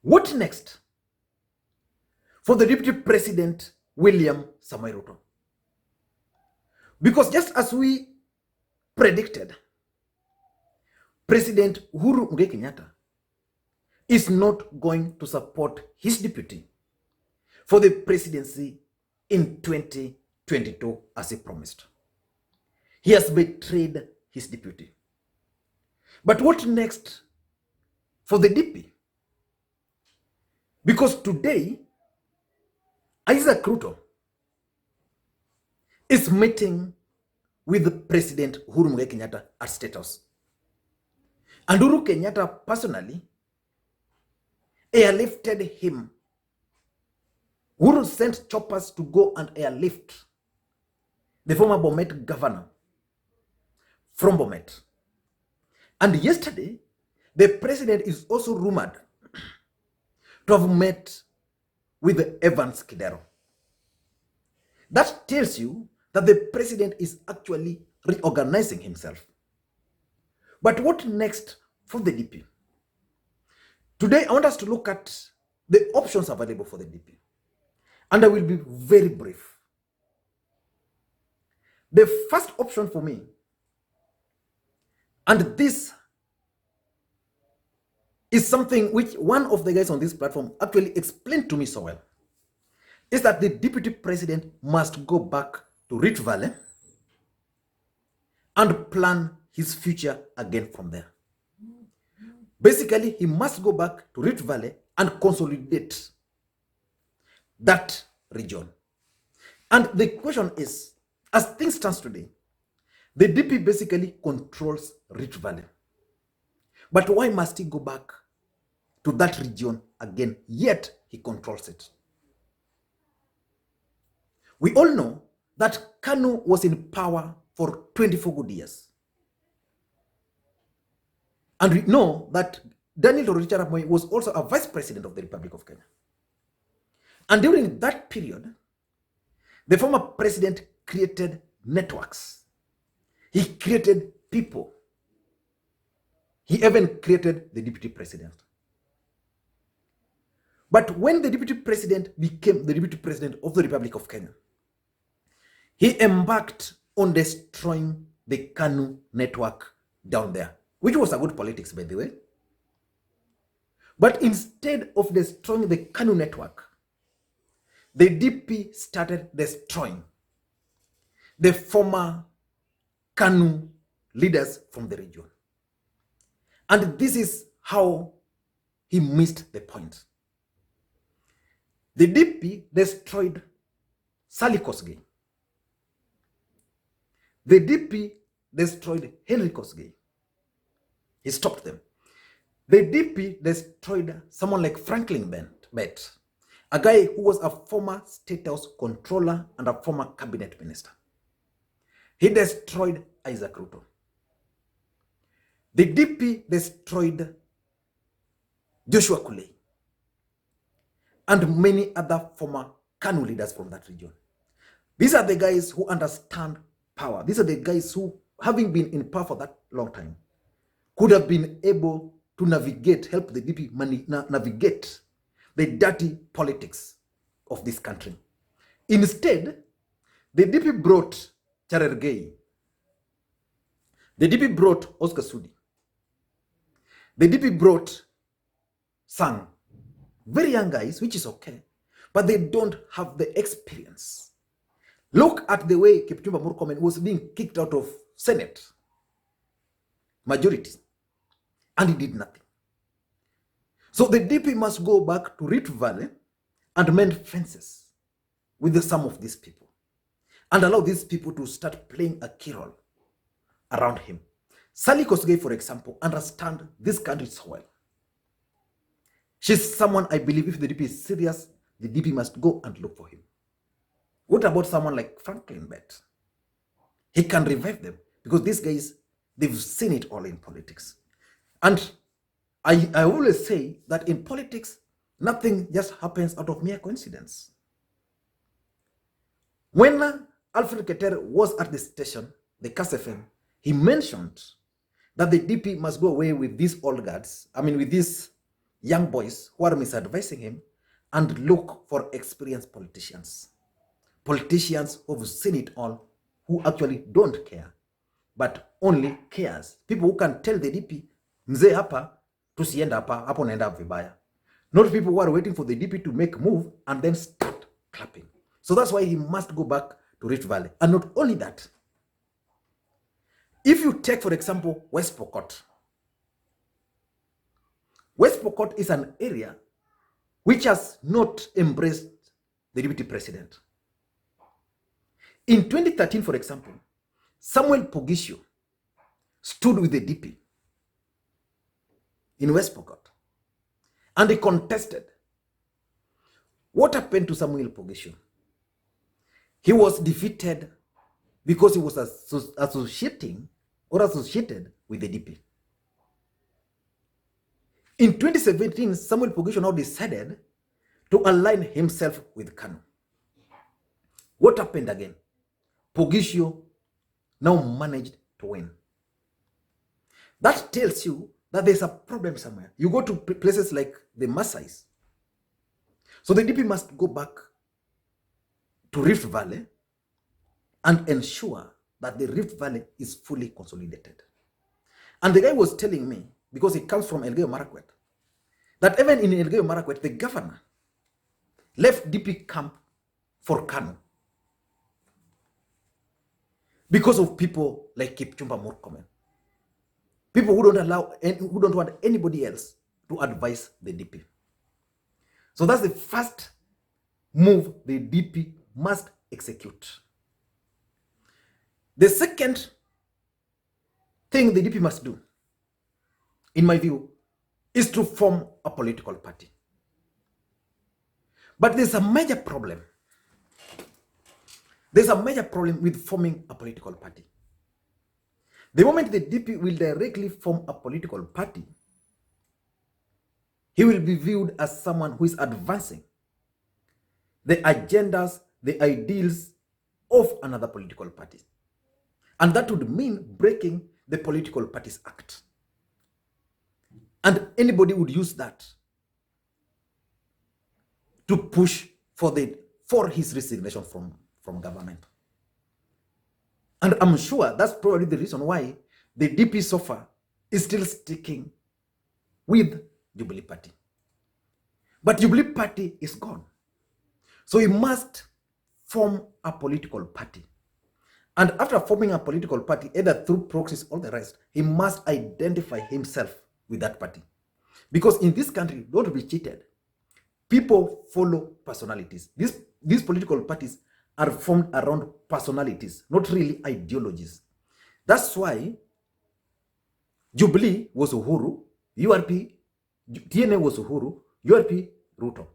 What next for the Deputy President William Samoei Ruto? Because just as we predicted, President Uhuru Kenyatta is not going to support his deputy for the presidency in 2022 as he promised. He has betrayed his deputy. But what next for the DP? Because today, Isaac Ruto is meeting with President Uhuru Kenyatta at State House. And Uhuru Kenyatta personally airlifted him. Uhuru sent choppers to go and airlift the former Bomet governor from Bomet. And yesterday, the president is also rumored to have met with Evans Kidero. That tells you that the president is actually reorganizing himself. But what next for the DP? Today, I want us to look at the options available for the DP. And I will be very brief. The first option for me, and this is something which one of the guys on this platform actually explained to me so well, is that the deputy president must go back to Rift Valley and plan his future again from there. Basically, he must go back to Rift Valley and consolidate that region. And the question is, as things stand today, the DP basically controls Rift Valley. But why must he go back to that region again? Yet he controls it. We all know that Kanu was in power for 24 good years. And we know that Daniel Toroitich Arap Moi was also a vice president of the Republic of Kenya. And during that period, the former president created networks. He created people. He even created the deputy president. But when the deputy president became the deputy president of the Republic of Kenya, he embarked on destroying the Kanu network down there, which was a good politics, by the way. But instead of destroying the Kanu network, the DP started destroying the former Kanu leaders from the region. And this is how he missed the point. The DP destroyed Sally Kosgei. The DP destroyed Henry Kosgei. He stopped them. The DP destroyed someone like Franklin Bett, a guy who was a former State House controller and a former cabinet minister. He destroyed Isaac Ruto. The DP destroyed Joshua Kulei and many other former Kanu leaders from that region. These are the guys who understand power. These are the guys who, having been in power for that long time, could have been able to navigate, help the DP navigate the dirty politics of this country. Instead, the DP brought Cherargei. The DP brought Oscar Sudi. The DP brought Sang. Very young guys, which is okay, but they don't have the experience. Look at the way Kipchumba Murkomen was being kicked out of Senate majority, and he did nothing. So the DP must go back to Rift Valley and mend fences with some of these people and allow these people to start playing a key role around him. Sally Kosgei, for example, understands this country so well. She's someone I believe if the DP is serious, the DP must go and look for him. What about someone like Franklin Bett? He can revive them because these guys, they've seen it all in politics. And I always say that in politics, nothing just happens out of mere coincidence. When Alfred Keter was at the station, the Kass FM, he mentioned that the DP must go away with these old guards, with these young boys who are misadvising him and look for experienced politicians. Politicians who've seen it all, who actually don't care, but only cares. People who can tell the DP, mzee hapa, tusienda hapa, hapo naenda vibaya. Not people who are waiting for the DP to make move and then start clapping. So that's why he must go back to Rift Valley. And not only that, if you take, for example, West Pokot. West Pokot is an area which has not embraced the deputy president. In 2013, for example, Samuel Pogisho stood with the DP in West Pokot and he contested. What happened to Samuel Pogisho? He was defeated because he was associated with the DP. In 2017, Samuel Pogisho now decided to align himself with KANU. What happened again? Pogisho now managed to win. That tells you that there's a problem somewhere. You go to places like the Maasais. So the DP must go back to Rift Valley and ensure that the Rift Valley is fully consolidated. And the guy was telling me, because he comes from Elgeyo Marakwet, that even in Elgeyo Marakwet, the governor left DP camp for KANU because of people like Kipchumba Murkomen, people who don't want anybody else to advise the DP. So that's the first move the DP must execute. The second thing the DP must do, in my view, is to form a political party. But there's a major problem. There's a major problem with forming a political party. The moment the DP will directly form a political party, he will be viewed as someone who is advancing the agendas, the ideals of another political party. And that would mean breaking the Political Parties Act. And anybody would use that to push for his resignation from government. And I'm sure that's probably the reason why the DP so far is still sticking with Jubilee Party. But Jubilee Party is gone. So he must form a political party. And after forming a political party, either through proxies or the rest, he must identify himself with that party. Because in this country, don't be cheated. People follow personalities. These political parties are formed around personalities, not really ideologies. That's why Jubilee was Uhuru, URP, TNA was Uhuru, URP, Ruto,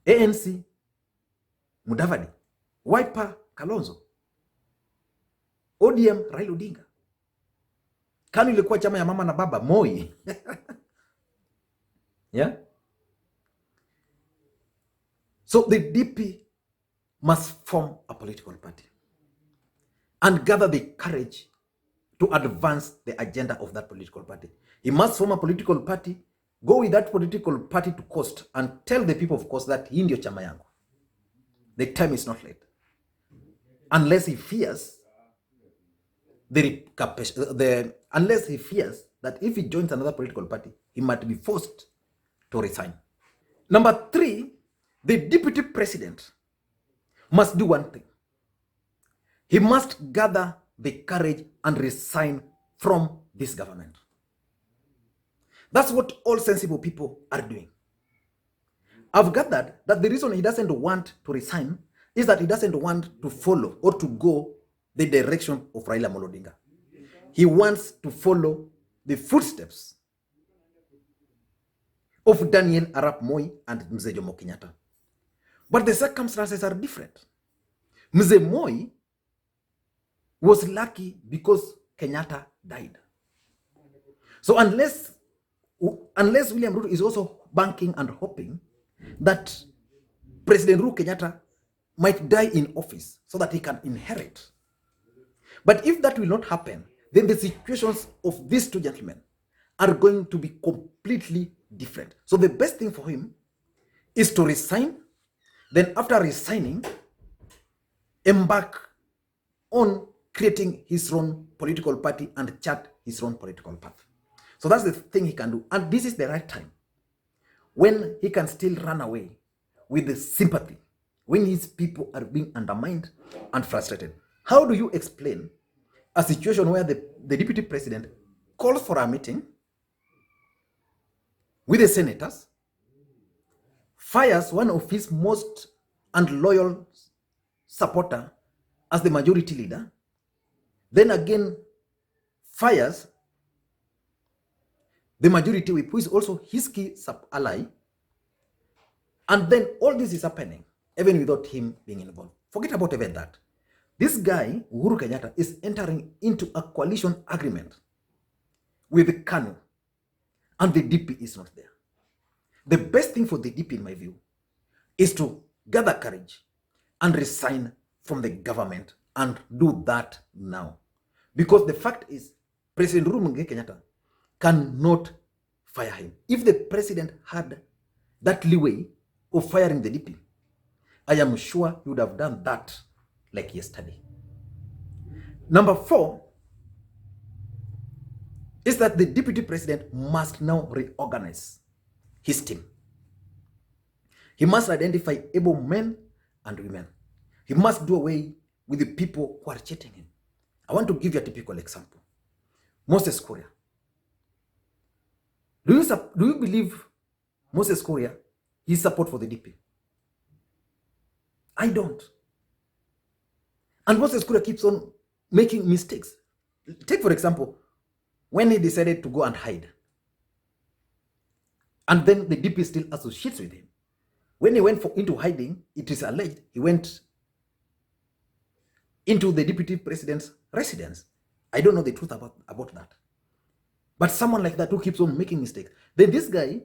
ANC, Mudavadi, Wiper, Kalonzo, ODM, Raila Odinga. KANU ilikuwa chama ya mama na baba, Moi. Yeah? So the DP must form a political party and gather the courage to advance the agenda of that political party. He must form a political party, go with that political party to Coast and tell the people of Coast that hii ndio chama yangu. The time is not late. Unless he fears unless he fears that if he joins another political party, he might be forced to resign. Number 3, the deputy president must do one thing. He must gather the courage and resign from this government. That's what all sensible people are doing. I've gathered that the reason he doesn't want to resign is that he doesn't want to follow or to go the direction of Raila Odinga. He wants to follow the footsteps of Daniel Arap Moi and Mzee Jomo Kenyatta. But the circumstances are different. Mzee Moi was lucky because Kenyatta died. So unless William Ruto is also banking and hoping that President Uhuru Kenyatta might die in office so that he can inherit. But if that will not happen, then the situations of these two gentlemen are going to be completely different. So the best thing for him is to resign. Then after resigning, embark on creating his own political party and chart his own political path. So that's the thing he can do. And this is the right time when he can still run away with the sympathy, when his people are being undermined and frustrated. How do you explain a situation where the deputy president calls for a meeting with the senators, fires one of his most and loyal supporter as the majority leader, then again fires the majority whip, who is also his key ally, and then all this is happening even without him being involved? Forget about even that. This guy, Uhuru Kenyatta, is entering into a coalition agreement with KANU, and the DP is not there. The best thing for the DP, in my view, is to gather courage and resign from the government, and do that now. Because the fact is, President Uhuru Kenyatta cannot fire him. If the president had that leeway of firing the DP, I am sure he would have done that like yesterday. Number 4 is that the deputy president must now reorganize his team. He must identify able men and women. He must do away with the people who are cheating him. I want to give you a typical example. Moses Kuria. Do you believe Moses Kuria, his support for the DP? I don't. And Moses Kuria keeps on making mistakes. Take, for example, when he decided to go and hide, and then the DP still associates with him. When he went into hiding, it is alleged he went into the deputy president's residence. I don't know the truth about that. But someone like that who keeps on making mistakes. Then this guy,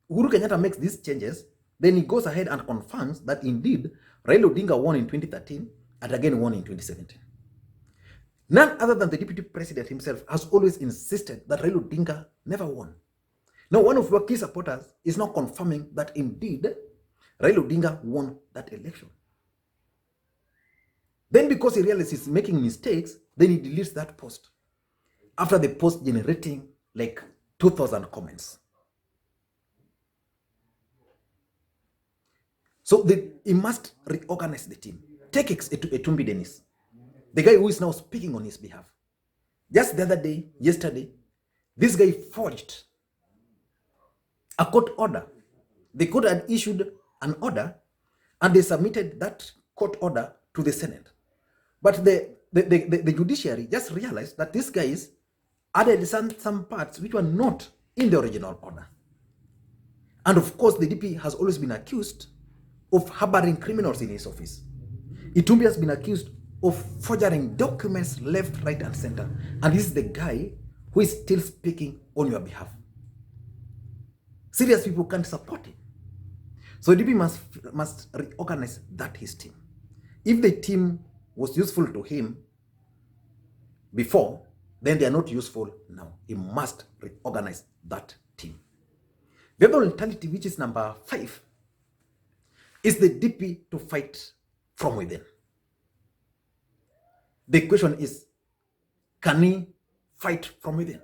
Uhuru Kenyatta, makes these changes. Then he goes ahead and confirms that indeed Raila Odinga won in 2013 and again won in 2017. None other than the deputy president himself has always insisted that Raila Odinga never won. Now, one of your key supporters is now confirming that indeed Raila Odinga won that election. Then because he realizes he's making mistakes, then he deletes that post, after the post generating like 2,000 comments. So he must reorganize the team. Take Etumbi Dennis, the guy who is now speaking on his behalf. Just the other day, yesterday, this guy forged a court order. The court had issued an order and they submitted that court order to the Senate. But the judiciary just realized that these guys added some parts which were not in the original order. And of course, the DP has always been accused of harboring criminals in his office. Itumbi has been accused of forging documents left, right, and center. And this is the guy who is still speaking on your behalf. Serious people can't support him. So DP must reorganize that his team. If the team was useful to him before, then they are not useful now. He must reorganize that team. The other alternative, which is number 5, is the DP to fight from within. The question is, can he fight from within?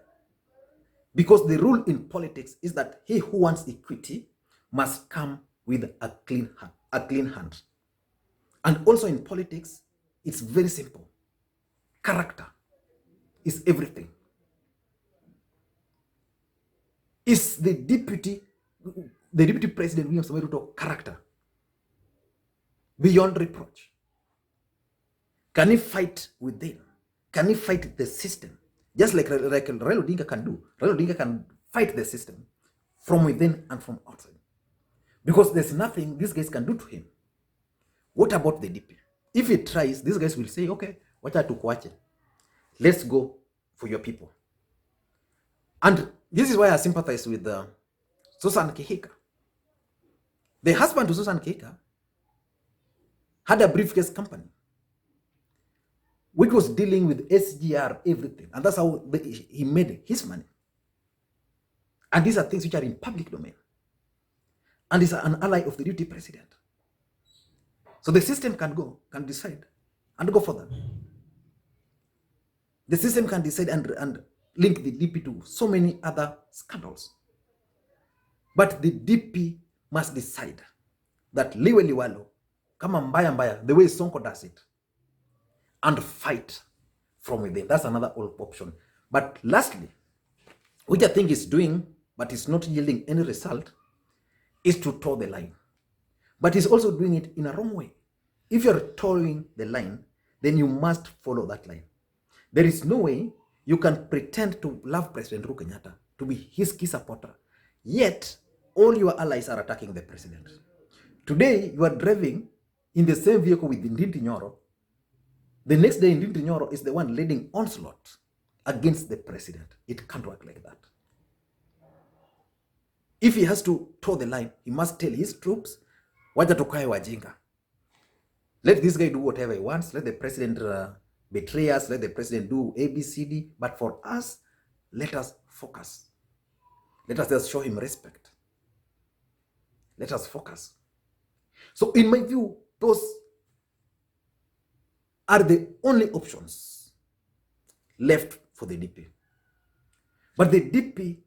Because the rule in politics is that he who wants equity must come with a clean hand. And also in politics, it's very simple. Character is everything. Is the deputy president William Samoei Ruto character beyond reproach? Can he fight within? Can he fight the system? Just like Raila Odinga can do. Raila Odinga can fight the system from within and from outside. Because there's nothing these guys can do to him. What about the DP? If he tries, these guys will say, okay, wacha tukuache. Let's go for your people. And this is why I sympathize with Susan Kihika. The husband to Susan Kihika had a briefcase company which was dealing with SGR, everything. And that's how he made his money. And these are things which are in public domain. And is an ally of the deputy president. So the system can decide and go further. The system can decide and link the DP to so many other scandals. But the DP must decide that liwe liwalo, kama mbaya mbaya, the way Sonko does it, and fight from within. That's another option. But lastly, which I think is doing, but is not yielding any result, is to toe the line. But he's also doing it in a wrong way. If you're towing the line, then you must follow that line. There is no way you can pretend to love President Uhuru Kenyatta, to be his key supporter, yet all your allies are attacking the president. Today, you are driving in the same vehicle with Ndindi Nyoro. The next day, Ndindi Nyoro is the one leading onslaught against the president. It can't work like that. If he has to toe the line, he must tell his troops, wacha tukae wajinga. Let this guy do whatever he wants. Let the president betray us. Let the president do A, B, C, D. But for us, let us focus. Let us just show him respect. Let us focus. So in my view, those are the only options left for the DP. But the DP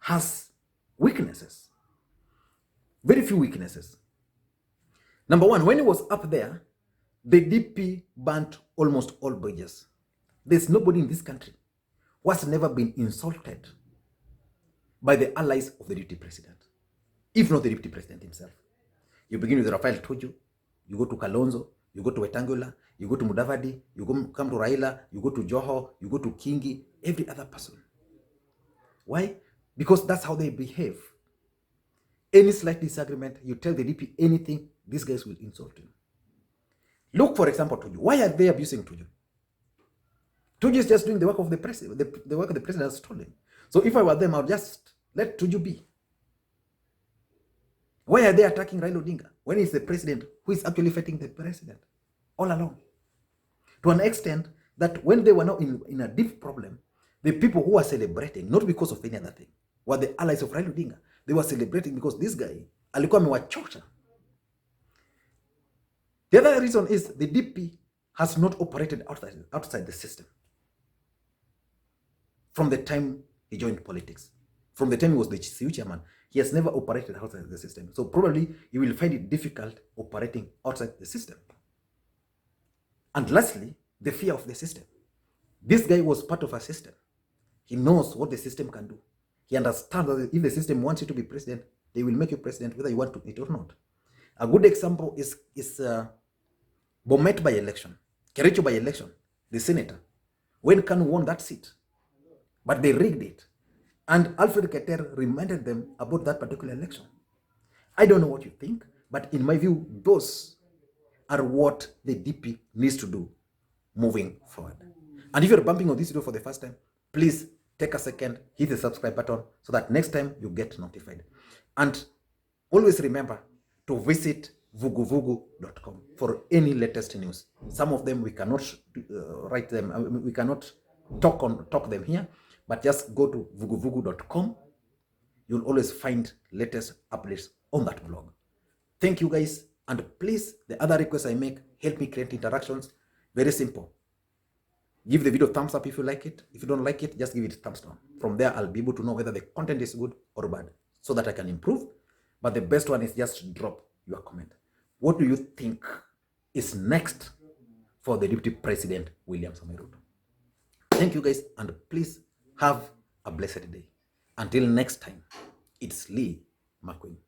has weaknesses. Very few weaknesses. Number one, when he was up there, the DP burnt almost all bridges. There's nobody in this country who has never been insulted by the allies of the deputy president, if not the deputy president himself. You begin with Rafael Tuju, you go to Kalonzo, you go to Wetangula, you go to Mudavadi, you come to Raila, you go to Joho, you go to Kingi, every other person. Why? Because that's how they behave. Any slight disagreement, you tell the DP anything, these guys will insult you. Look, for example, Tuju. Why are they abusing Tuju? Tuju is just doing the work of the president. The work of the president has stolen. So if I were them, I would just let Tuju be. Why are they attacking Raila Odinga when it's the president who is actually fighting the president all along? To an extent that when they were now in a deep problem, the people who were celebrating, not because of any other thing, were the allies of Raila Odinga. They were celebrating because this guy alikuwa amewachosha. The other reason is the DP has not operated outside the system from the time he joined politics. From the time he was the CU chairman, he has never operated outside the system. So probably you will find it difficult operating outside the system. And lastly, the fear of the system. This guy was part of a system. He knows what the system can do. He understands that if the system wants you to be president, they will make you president whether you want to it or not. A good example is Bomet by election, Kericho by election, the senator. When Kanu won that seat, but they rigged it. And Alfred Keter reminded them about that particular election. I don't know what you think, but in my view, those are what the DP needs to do moving forward. And if you're bumping on this video for the first time, please take a second, hit the subscribe button so that next time you get notified. And always remember to visit vuguvugu.com for any latest news. Some of them we cannot write them, we cannot talk them here, but just go to vuguvugu.com. You'll always find latest updates on that blog. Thank you guys, and please, the other request I make, help me create interactions. Very simple. Give the video a thumbs up if you like it. If you don't like it, just give it a thumbs down. From there, I'll be able to know whether the content is good or bad so that I can improve. But the best one is just drop your comment. What do you think is next for the Deputy President, William Samoei Ruto? Thank you guys, and please have a blessed day. Until next time, it's Lee Makwiny.